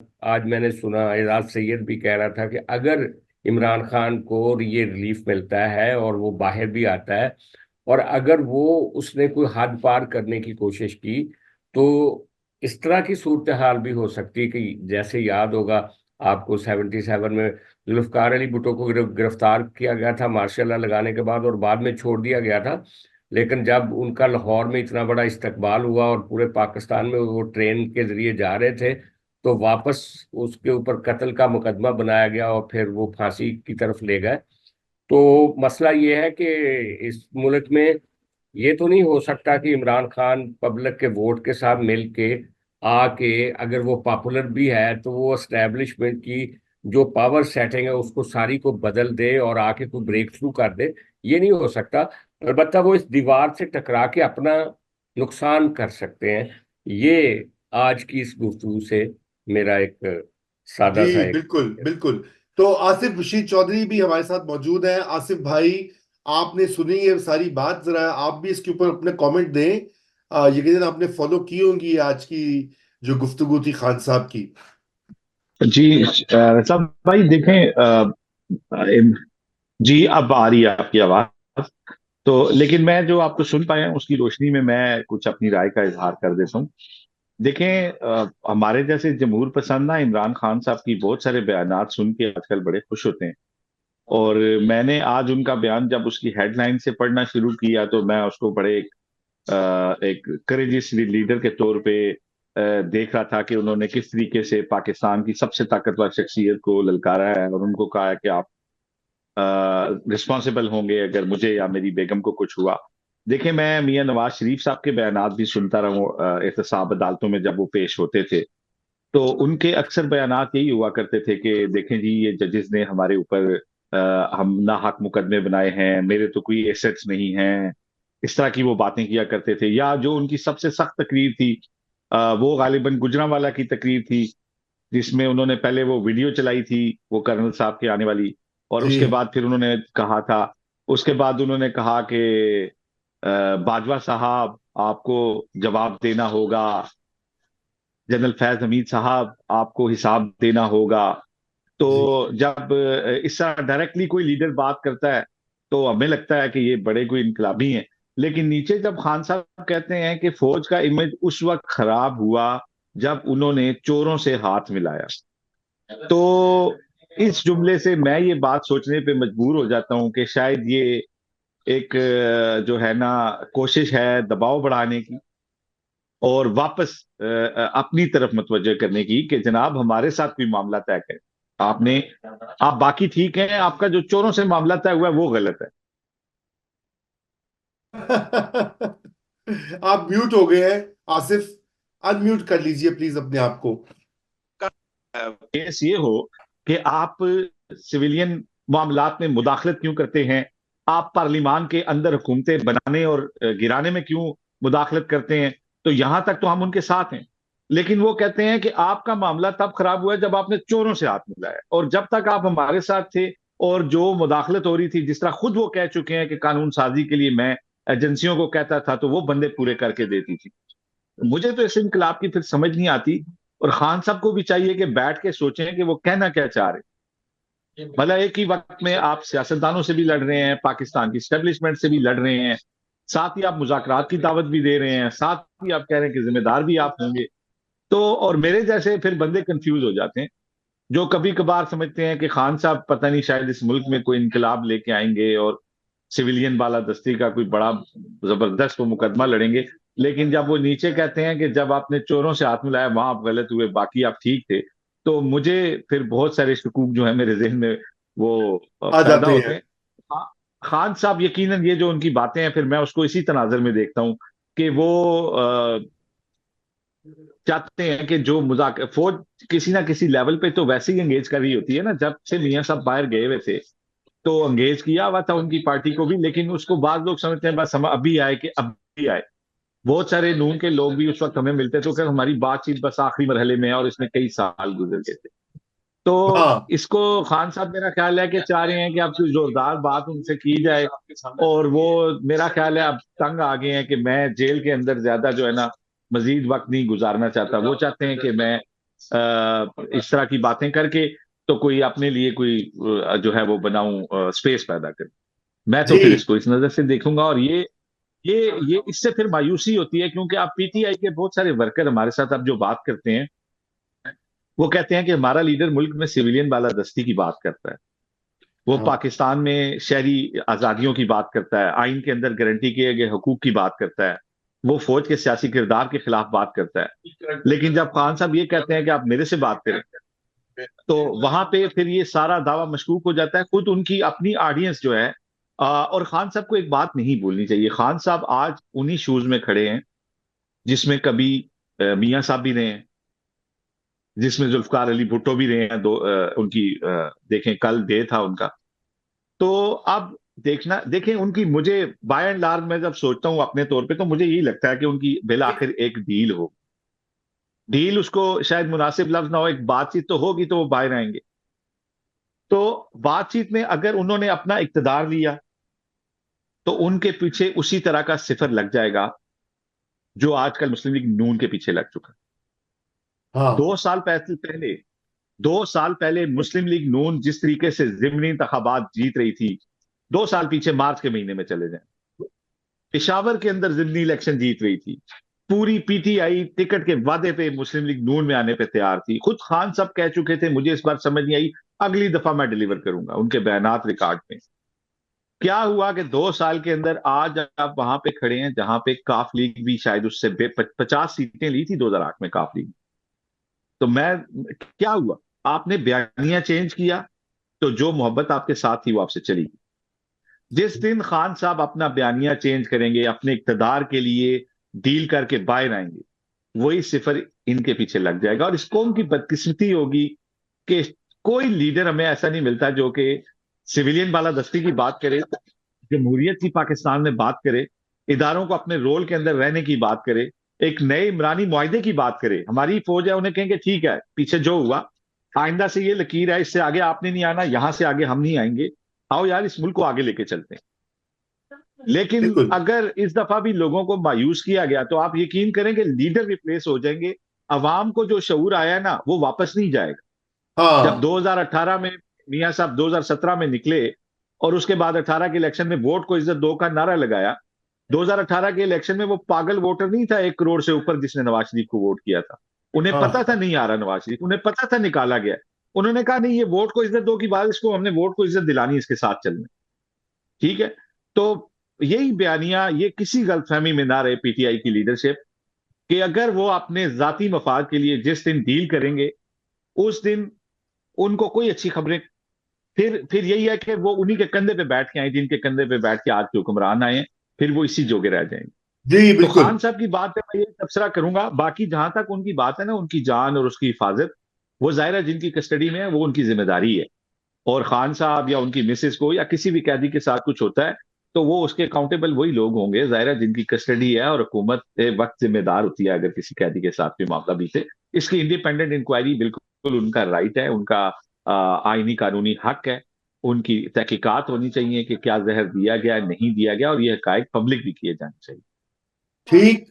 आज मैंने सुना एजाज सैयद भी कह रहा था कि अगर इमरान खान को ये रिलीफ मिलता है और वो बाहर भी आता है, और अगर वो उसने कोई हद पार करने की कोशिश की, तो इस तरह की सूरत हाल भी हो सकती है कि जैसे याद होगा आपको 77 में जुल्फकार अली भुट्टो को गिरफ्तार किया गया था मार्शल लॉ लगाने के बाद, और बाद में छोड़ दिया गया था। लेकिन जब उनका लाहौर में इतना बड़ा इस्तकबाल हुआ और पूरे पाकिस्तान में वो ट्रेन के जरिए जा रहे थे, तो वापस उसके ऊपर कत्ल का मुकदमा बनाया गया और फिर वो फांसी की तरफ ले गए। तो मसला ये है कि इस मुल्क में ये तो नहीं हो सकता कि इमरान खान पब्लिक के वोट के साथ मिल के आके, अगर वो पॉपुलर भी है, तो वो एस्टेब्लिशमेंट की जो पावर सेटिंग है उसको सारी को बदल दे और आके कोई ब्रेक थ्रू कर दे। ये नहीं हो सकता। अलबत्ता वो इस दीवार से टकरा के अपना नुकसान कर सकते हैं। ये आज की इस गुफ्तगू से मेरा एक सादा सा जी एक। बिल्कुल बिल्कुल। तो आसिफ रशीद चौधरी भी हमारे साथ मौजूद हैं। आसिफ भाई, आपने सुनी ये सारी बात, जरा आप भी इसके ऊपर अपने कमेंट दें। यकीनन आपने फॉलो की होंगी आज की जो गुफ्तगू थी खान साहब की। जी सब भाई देखें, जी अब आ रही है आपकी आवाज। तो लेकिन मैं जो आपको सुन पाया उसकी रोशनी में मैं कुछ अपनी राय का इजहार कर देता हूँ। देखें, हमारे जैसे जमहूर पसंद ना इमरान खान साहब की बहुत सारे बयानात सुन के आजकल बड़े खुश होते हैं। और मैंने आज उनका बयान जब उसकी हेडलाइन से पढ़ना शुरू किया तो मैं उसको बड़े एक करेजियस लीडर के तौर पे देख रहा था कि उन्होंने किस तरीके से पाकिस्तान की सबसे ताकतवर शख्सियत को ललकारा है और उनको कहा है कि आप रिस्पॉन्सिबल होंगे अगर मुझे या मेरी बेगम को कुछ हुआ। देखिए, मैं मियां नवाज शरीफ साहब के बयानात भी सुनता रहा हूँ एहतसाब अदालतों में जब वो पेश होते थे। तो उनके अक्सर बयानात यही हुआ करते थे कि देखें जी, ये जजेस ने हमारे ऊपर हम नाहक मुकदमे बनाए हैं, मेरे तो कोई एसेट्स नहीं हैं। इस तरह की वो बातें किया करते थे। या जो उनकी सबसे सख्त तकरीर थी, वो गालिबन गुजरांवाला की तकरीर थी, जिसमें उन्होंने पहले वो वीडियो चलाई थी, वो कर्नल साहब की आने वाली। और जी उसके बाद फिर उन्होंने कहा था, उसके बाद उन्होंने कहा कि बाजवा साहब आपको जवाब देना होगा, जनरल फैज हमीद साहब आपको हिसाब देना होगा। तो जी। जब इस तरह डायरेक्टली कोई लीडर बात करता है तो हमें लगता है कि ये बड़े कोई इनकलाबी हैं। लेकिन नीचे जब खान साहब कहते हैं कि फौज का इमेज उस वक्त खराब हुआ जब उन्होंने चोरों से हाथ मिलाया, तो इस जुमले से मैं ये बात सोचने पे मजबूर हो जाता हूं कि शायद ये एक जो है ना कोशिश है दबाव बढ़ाने की और वापस अपनी तरफ मतवज्जह करने की कि जनाब हमारे साथ कोई मामला तय करें। आपने आप बाकी ठीक हैं, आपका जो चोरों से मामला तय हुआ है वो गलत है। आप म्यूट हो गए हैं आसिफ। अनम्यूट कर लीजिए प्लीज अपने आप को। केस ये हो कि आप सिविलियन मामलात में मुदाखलत क्यों करते हैं, आप पार्लिमान के अंदर हुकूमतें बनाने और गिराने में क्यों मुदाखलत करते हैं। तो यहां तक तो हम उनके साथ हैं। लेकिन वो कहते हैं कि आपका मामला तब खराब हुआ है जब आपने चोरों से हाथ मिलाया, और जब तक आप हमारे साथ थे और जो मुदाखलत हो रही थी, जिस तरह खुद वो कह चुके हैं कि कानून साजी के लिए मैं एजेंसियों को कहता था तो वो बंदे पूरे करके देती थी। मुझे तो इस इनकलाब की फिर समझ नहीं आती। और खान साहब को भी चाहिए कि बैठ के सोचें कि वो कहना क्या चाह रहे हैं। भला एक ही वक्त में आप सियासतदानों से भी लड़ रहे हैं, पाकिस्तान की स्टेब्लिशमेंट से भी लड़ रहे हैं, साथ ही आप मुज़ाकरात की दावत भी दे रहे हैं, साथ ही आप कह रहे हैं कि जिम्मेदार भी आप होंगे। तो और मेरे जैसे फिर बंदे कंफ्यूज हो जाते हैं, जो कभी कभार समझते हैं कि खान साहब पता नहीं शायद इस मुल्क में कोई इनकलाब लेके आएंगे और सिविलियन बाला दस्ती का कोई बड़ा जबरदस्त वो मुकदमा लड़ेंगे। लेकिन जब वो नीचे कहते हैं कि जब आपने चोरों से हाथ मिलाया वहां आप गलत हुए, बाकी आप ठीक थे, तो मुझे फिर बहुत सारे शकूक जो है मेरे जहन में वो आ पैदा जाते होते हैं। हैं। खान साहब यकीनन ये जो उनकी बातें हैं, फिर मैं उसको इसी तनाजर में देखता हूँ कि वो चाहते हैं कि जो मुजाकर फौज किसी ना किसी लेवल पे तो वैसे ही एंगेज कर रही होती है ना। जब से मियां साहब बाहर गए हुए थे तो एंगेज किया हुआ था उनकी पार्टी को भी, लेकिन उसको बाद लोग समझते हैं बस हम अभी आए कि अभी आए। बहुत सारे नून के लोग भी उस वक्त हमें मिलते तो क्या हमारी बातचीत बस आखिरी मरहले में है और इसमें कई साल गुजर गए थे। तो हाँ इसको खान साहब मेरा ख्याल है कि चाह रहे हैं कि अब कोई जोरदार बात उनसे की जाए। और वो मेरा ख्याल है अब तंग आ गए हैं कि मैं जेल के अंदर ज्यादा जो है ना मजीद वक्त नहीं गुजारना चाहता। वो चाहते हैं कि मैं इस तरह की बातें करके तो कोई अपने लिए कोई जो है वो बनाऊं, स्पेस पैदा कर। मैं तो फिर जी इसको इस नजर से देखूंगा। और ये इससे फिर मायूसी होती है, क्योंकि आप पीटीआई के बहुत सारे वर्कर हमारे साथ अब जो बात करते हैं, वो कहते हैं कि हमारा लीडर मुल्क में सिविलियन बालादस्ती की बात करता है, वो हाँ पाकिस्तान में शहरी आजादियों की बात करता है, आइन के अंदर गारंटी किए गए हकूक की बात करता है, वो फौज के सियासी किरदार के खिलाफ बात करता है। लेकिन जब खान साहब ये कहते हैं कि आप मेरे से बात करें, तो वहां पे फिर ये सारा दावा मशकूक हो जाता है। खुद उनकी अपनी ऑडियंस जो है, और खान साहब को एक बात नहीं भूलनी चाहिए, खान साहब आज उन्हीं शूज में खड़े हैं जिसमें कभी मियां साहब भी रहे हैं, जिसमें जुल्फकार अली भुट्टो भी रहे हैं। उनकी देखें, कल डे था उनका। तो अब देखना देखें उनकी, मुझे बाय एंड लार्ज मैं जब सोचता हूं अपने तौर पे, तो मुझे यही लगता है कि उनकी बिल आखिर एक डील हो। डील उसको शायद मुनासिब लफ्ज ना हो, एक बातचीत तो होगी, तो वो बाहर आएंगे। तो बातचीत में अगर उन्होंने अपना इक्तदार लिया, तो उनके पीछे उसी तरह का सिफर लग जाएगा जो आजकल मुस्लिम लीग नून के पीछे लग चुका है। हाँ 2 साल पहले 2 साल पहले मुस्लिम लीग नून जिस तरीके से जिमनी इंतखाबात जीत रही थी, 2 साल पीछे मार्च के महीने में चले जाएं, पेशावर के अंदर जिमनी इलेक्शन जीत रही थी, पूरी पीटीआई टिकट के वादे पे मुस्लिम लीग नून में आने पे तैयार थी। खुद खान साहब कह चुके थे, मुझे इस बार समझ नहीं आई, अगली दफा मैं डिलीवर करूंगा, उनके बयानात रिकॉर्ड में। क्या हुआ कि 2 साल के अंदर आज आप वहां पे खड़े हैं जहां पे काफ लीग भी शायद उससे 50 सीटें ली थी 2008 में काफ लीग। तो मैं, क्या हुआ, आपने बयानिया चेंज किया, तो जो मोहब्बत आपके साथ थी वो आपसे चली गई। जिस दिन खान साहब अपना बयानिया चेंज करेंगे, अपने इक्तदार के लिए डील करके बाहर आएंगे, वही सिफर इनके पीछे लग जाएगा। और इस कौम की बदकिस्मती होगी कि कोई लीडर हमें ऐसा नहीं मिलता जो कि सिविलियन बालादस्ती की बात करे, जमहूरियत की पाकिस्तान में बात करे, इदारों को अपने रोल के अंदर रहने की बात करे, एक नए इमरानी मुआहदे की बात करे। हमारी फौज है, उन्हें कहेंगे ठीक है, पीछे जो हुआ आइंदा से ये लकीर है, इससे आगे आपने नहीं आना, यहां से आगे हम नहीं आएंगे, आओ यार इस मुल्क को आगे लेके चलते हैं। लेकिन बिल्कुल। अगर इस दफा भी लोगों को मायूस किया गया, तो आप यकीन करें कि लीडर रिप्लेस हो जाएंगे। अवाम को जो शऊर आया है ना, वो वापस नहीं जाएगा। जब हाँ 2018 में मियां साहब 2017 में निकले, और उसके बाद 18 के इलेक्शन में वोट को इज्जत दो का नारा लगाया, 2018 के इलेक्शन में वो पागल वोटर नहीं था 1 करोड़ से ऊपर जिसने नवाज शरीफ को वोट किया था। उन्हें पता था हाँ नहीं आ रहा नवाज शरीफ, उन्हें पता था निकाला गया। उन्होंने कहा नहीं, ये वोट को इज्जत दो की बात, इसको हमने वोट को इज्जत दिलानी, इसके साथ चलना। ठीक है। तो यही बयानिया, ये किसी गलतफहमी में ना रहे पीटीआई की लीडरशिप, कि अगर वो अपने जाती मफाद के लिए जिस दिन डील करेंगे, उस दिन उनको कोई अच्छी खबरें, फिर यही है कि वो उन्हीं के कंधे पे बैठ के आए, जिनके कंधे पे बैठ के आज के हुक्मरान आए हैं, फिर वो इसी जोगे रह जाएंगे। जी तो बिल्कुल। खान साहब की बात है, मैं ये तबसरा करूंगा। बाकी जहां तक उनकी बात है ना, उनकी जान और उसकी हिफाजत, वो जाहिर है जिनकी कस्टडी में है वो उनकी जिम्मेदारी है। और खान साहब या उनकी मिसेस को या किसी भी कैदी के साथ कुछ होता है, तो वो उसके अकाउंटेबल वही लोग होंगे, जाहिर है जिनकी कस्टडी है, और हुकूमत वक्त जिम्मेदार होती है अगर किसी कैदी के साथ भी मामला बीते। इसकी इंडिपेंडेंट इंक्वायरी बिल्कुल उनका राइट है, उनका आईनी कानूनी हक है। उनकी तहकीकात होनी चाहिए कि क्या जहर दिया गया, नहीं दिया गया, और ये हकायक पब्लिक भी किए जाने चाहिए। ठीक।